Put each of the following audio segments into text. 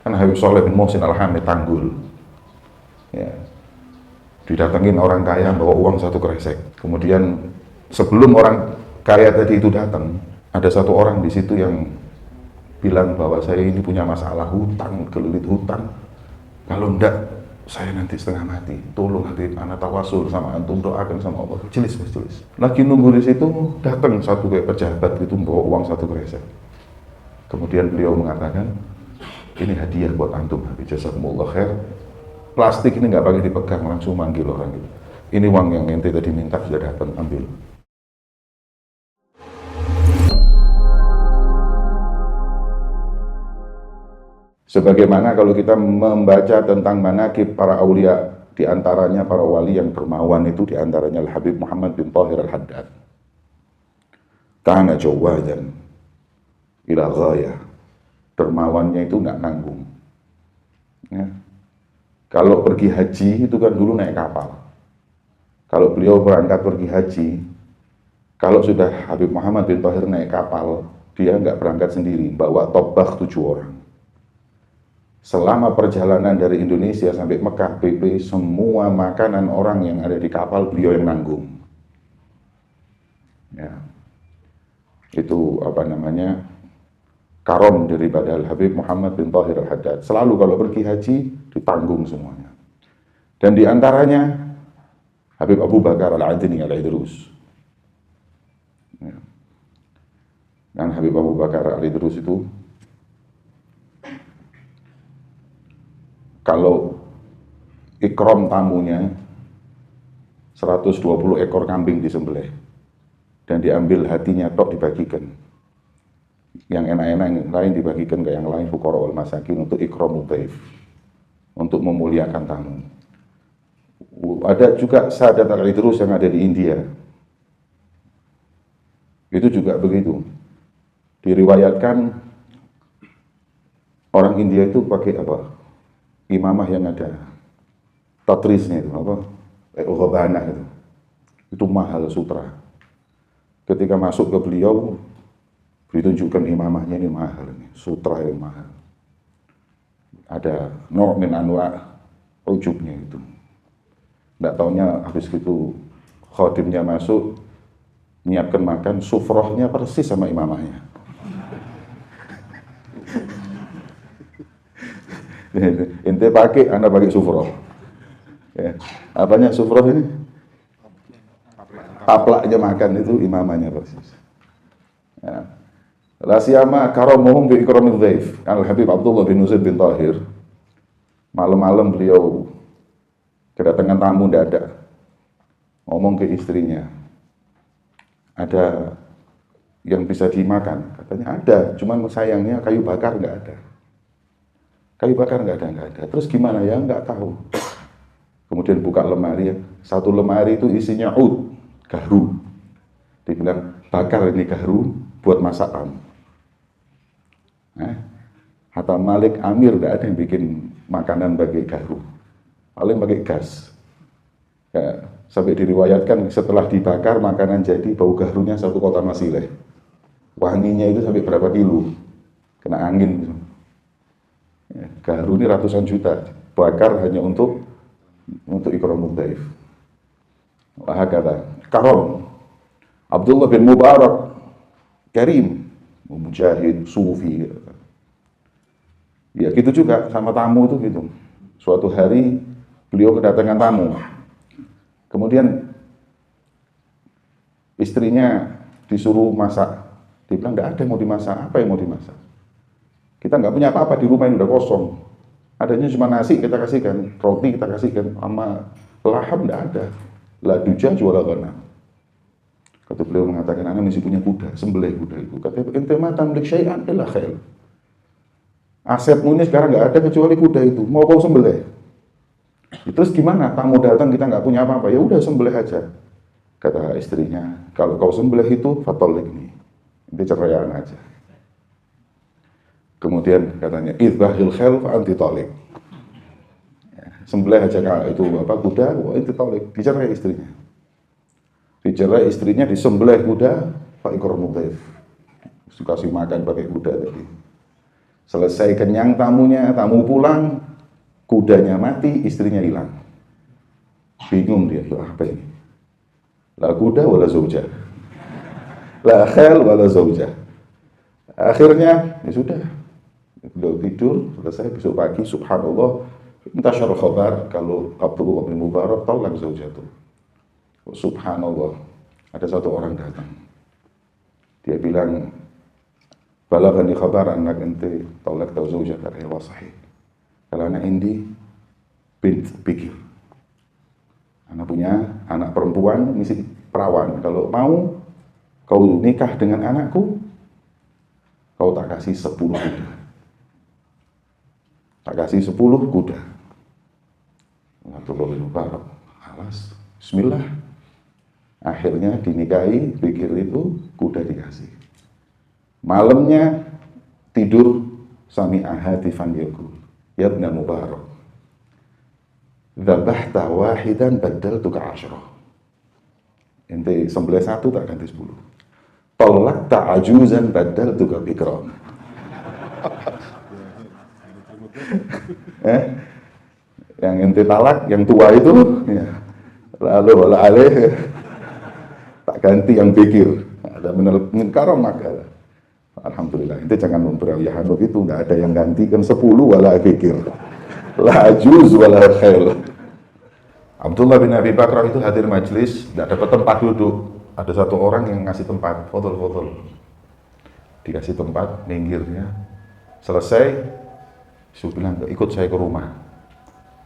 Kan Habib Shalih bin Muhsin Al-Hamid Tanggul, ya, didatengin orang kaya bawa uang satu kresek. Kemudian sebelum orang kaya tadi itu datang, ada satu orang di situ yang bilang bahwa saya ini punya masalah hutang, kelilit hutang. Kalau enggak, saya nanti setengah mati. Tolong Habib, anak tawasul sama antum, doakan sama Allah. Jelis. Lagi nunggu di situ, datang satu kayak pejabat gitu bawa uang satu kresek. Kemudian beliau mengatakan, ini hadiah buat antum Habib, jazakumullah khair. Plastik ini nggak pakai dipegang, langsung manggil orang gitu. Ini uang yang ente tadi minta sudah datang, ambil. Sebagaimana kalau kita membaca tentang manaqib para aulia, di antaranya para wali yang dermawan itu di antaranya Habib Muhammad bin Thahir Al-Haddad. Kana jawadan ila ghayah. Dermawannya itu nggak nanggung. Ya. Kalau pergi haji itu kan dulu naik kapal. Kalau beliau berangkat pergi haji, kalau sudah Habib Muhammad bin Thahir naik kapal, dia nggak berangkat sendiri, bawa tobak 7 orang. Selama perjalanan dari Indonesia sampai Mekah, PP, semua makanan orang yang ada di kapal beliau yang nanggung. Ya. Itu apa namanya, karom daripada Habib Muhammad bin Thahir Al-Haddad. Selalu kalau pergi haji ditanggung semuanya. Dan di antaranya Habib Abu Bakar Al-Adni Al-Idrus. Ya. Dan Habib Abu Bakar Al-Idrus itu kalau ikram tamunya 120 ekor kambing disembelih dan diambil hatinya tok dibagikan. Yang enak-enak yang lain dibagikan ke yang lain, fuqara wal masakin, untuk ikramul dhaif, untuk memuliakan tamu. Ada juga Sadat Al-Idrus yang ada di India. Itu juga begitu. Diriwayatkan orang India itu pakai apa? Imamah yang ada tatrisnya itu apa? Ghobana itu. Itu mahal sutra. Ketika masuk ke beliau ditunjukkan imamahnya, ini mahal, ini sutra yang mahal. Ada no' min anwa' ujubnya itu. Nggak taunya habis itu khadimnya masuk menyiapkan makan, sufrohnya persis sama imamahnya. Ente pakai, anda pakai sufroh. Ya. Apanya sufroh ini? Taplaknya makan itu imamahnya persis. Ya. La siyama karamuhum bi ikramil dhaif. Al-Habib Abdullah bin Zaid bin Thahir. Malam-malam beliau kedatangan tamu dadak. Ngomong ke istrinya, ada yang bisa dimakan? Katanya ada, cuman sayangnya kayu bakar nggak ada. Kayu bakar nggak ada. Terus gimana ya? Nggak tahu. Kemudian buka lemari, satu lemari itu isinya ud, gaharu. Dia bilang, bakar ini gaharu buat masak tamu. Hatta Malik Amir nggak ada yang bikin makanan pakai gaharu, paling pakai gas. Ya, sampai diriwayatkan setelah dibakar makanan jadi, bau gaharunya satu kota Masileh. Wanginya itu sampai berapa kilo, kena angin. Ya, gaharu ini ratusan juta, bakar hanya untuk ikramul dhaif. Wah kata karom Abdullah bin Mubarak Karim, mujahid, sufi. Ya gitu juga sama tamu itu gitu. Suatu hari beliau kedatangan tamu. Kemudian istrinya disuruh masak. Dia bilang nggak ada yang mau dimasak. Apa yang mau dimasak? Kita nggak punya apa-apa di rumah ini, udah kosong. Adanya cuma nasi kita kasihkan, roti kita kasihkan, sama laham nggak ada. La dujaj wala ghanam. Kata beliau mengatakan, anak masih punya kuda, sembelih kuda itu. Kata ente ma tamlik syai'an illa khair. Asetmu ini sekarang nggak ada kecuali kuda itu, mau kau sembelih. Terus gimana? Tamu datang kita nggak punya apa-apa, ya udah sembelih aja. Kata istrinya, kalau kau sembelih itu fatolik nih, itu ceraian aja. Kemudian katanya, idhahil khel fa anti tolik. Sembelih aja itu apa kuda, itu tolik, dicerai istrinya. Dicerai istrinya, disembelih kuda, Pak ikramul dhaif. Dikasih makan pakai kuda tadi. Selesai kenyang tamunya, tamu pulang, kudanya mati, istrinya hilang. Bingung dia, apa ini? La kuda wala zaujah. La khal wala zaujah. Akhirnya, ya sudah. Beliau tidur, selesai besok pagi, subhanallah, intasyar khabar, kalau Abdullah bin Mubarak talak zaujatuh. Subhanallah, ada satu orang datang. Dia bilang, balagani khabar anak ente talak tau zaujah dari sahih. Kalau anak Indi bint pikir. Anak punya anak perempuan, misi perawan. Kalau mau kau nikah dengan anakku, kau tak kasih 10 kuda. Tak kasih 10 kuda. Abdullah bin Mubarak, alas, bismillah. Akhirnya dinikahi, pikir itu, kuda dikasih. Malamnya tidur, sami hatifan yaqul, ya ibn Mubarak, dzabahta wahidan baddaltuka 'ashrah. Ente sembelih 1 tak ganti 10. Talaqta ajuzan baddaltuka bikran. Yang ente talak, yang tua itu, ya. Lalu wala alih, tak ganti yang bikir. Ada min karam maka. Alhamdulillah, ente jangan memperaya Hanuf itu, nggak ada yang ganti kan 10 wala bikir. La ajuz wala khail. Abdullah bin Abi Bakar itu hadir majelis, tidak dapat tempat duduk. Ada satu orang yang ngasih tempat, fotol. Dikasih tempat, minggirnya. Selesai, saya bilang, ikut saya ke rumah.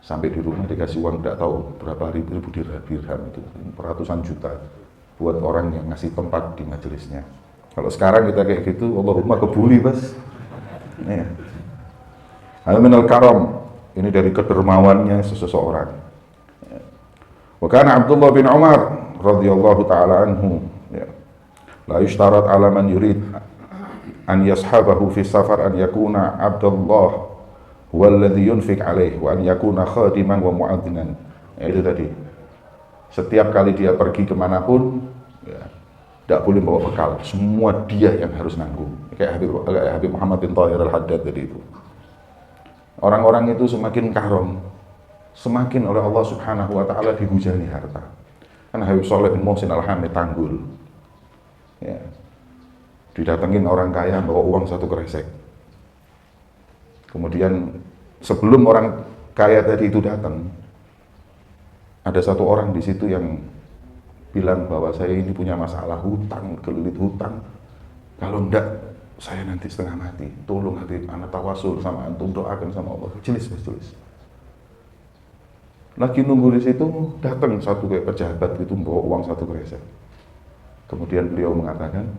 Sampai di rumah dikasih uang, tidak tahu berapa ribu dirham itu, ratusan juta buat orang yang ngasih tempat di majelisnya. Kalau sekarang kita kayak gitu, Allahumma kebuli bas. Ya. Al-minal karam, ini dari kedermawannya seseorang. Wa kana Abdullah bin Umar radhiyallahu taala anhu, ya, la yushtarat ala man yurid an yashabahu fi safar an yakuna Abdullah huwa alladhi yunfik alaih wa an yakuna khadiman wa mu'adhinan. Ya, itu tadi. Setiap kali dia pergi kemanapun, ya, tidak boleh bawa bekal, semua dia yang harus nanggung. Kayak Habib Muhammad bin Thahir al-Haddad tadi itu. Orang-orang itu semakin karom, semakin oleh Allah Subhanahu wa taala dihujani harta. Kan Habib Shalih bin Muhsin Al-Hamid Tanggul, ya, didatengin orang kaya bawa uang 1 kresek. Kemudian sebelum orang kaya tadi itu datang, ada satu orang di situ yang bilang bahwa saya ini punya masalah hutang, kelilit hutang. Kalau enggak, saya nanti setengah mati. Tolong Habib, anak tawasul sama antum, doakan sama Allah. Jelis. Lagi nunggu di situ, datang satu kayak pejabat itu bawa uang 1 kresek. Kemudian beliau mengatakan,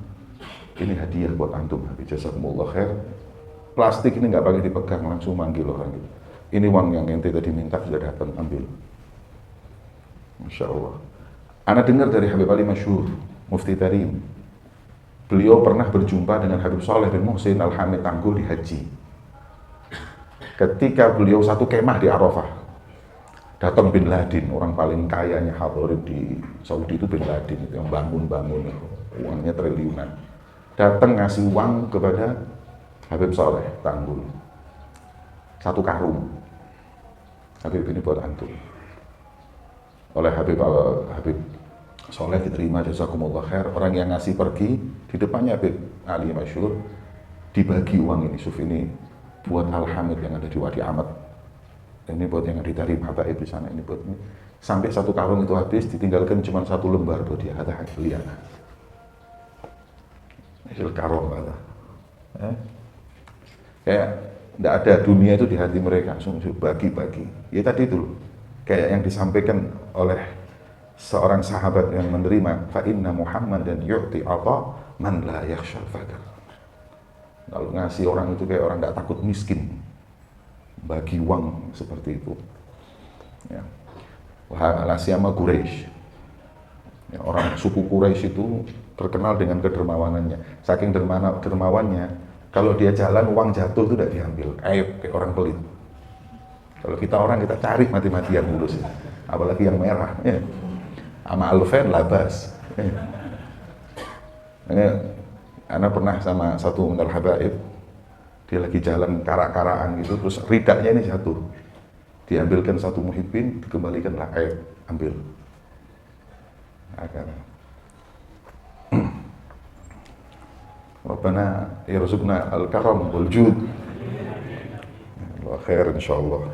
ini hadiah buat antum, Habib, jazakumullah khair. Plastik ini nggak pakai dipegang, langsung manggil orang gitu. Ini uang yang ente tadi minta sudah datang, ambil. Masya Allah. Ana dengar dari Habib Ali Masyhur, Mufti Tarim. Beliau pernah berjumpa dengan Habib Shalih bin Muhsin Al-Hamid Tanggul di haji. Ketika beliau satu kemah di Arafah, datang Bin Laden, orang paling kayanya hadirin di Saudi itu Bin Laden, itu yang bangun-bangun, uangnya triliunan. Datang ngasih uang kepada Habib Shalih Tanggul, 1 karung. Habib, ini buat antum. Oleh Habib Shalih diterima, jazakumullah khair. Orang yang ngasih pergi, di depannya Habib Ali Masyhur, dibagi uang ini. Suf, ini buat Al-Hamid yang ada di Wadi Ahmad. Ini buat yang ada di Tarim Habaib di sana, ini buat ini. Sampai 1 karung itu habis, ditinggalkan cuma 1 lembar buat dia. Kata beliau. Hasil karung kata. Kayak tidak ada dunia itu di hati mereka, langsung bagi-bagi. Ya tadi itu loh, kayak yang disampaikan oleh seorang sahabat yang menerima, fa inna Muhammadan yu'ti ata man la yakhshal faqr. Kalau ngasih orang itu kayak orang tidak takut miskin, bagi uang seperti itu. Ya. Wahalasyama Quraisy. Ya, orang suku Quraisy itu terkenal dengan kedermawanannya. Saking dermawannya, kalau dia jalan uang jatuh itu tidak diambil, kayak orang pelit. Kalau kita orang, kita cari mati-matian ngurus, apalagi yang merah. Ya. Sama Alfen labas. Ya. Anak pernah sama satu minal habaib, Dia lagi jalan karak-karakan gitu, terus ridaknya ini jatuh. Diambilkan satu muhibbin, dikembalikanlah air, ambil. Agar Rabbana yarzuqna al-karam wal jud. Wa khair insyaallah.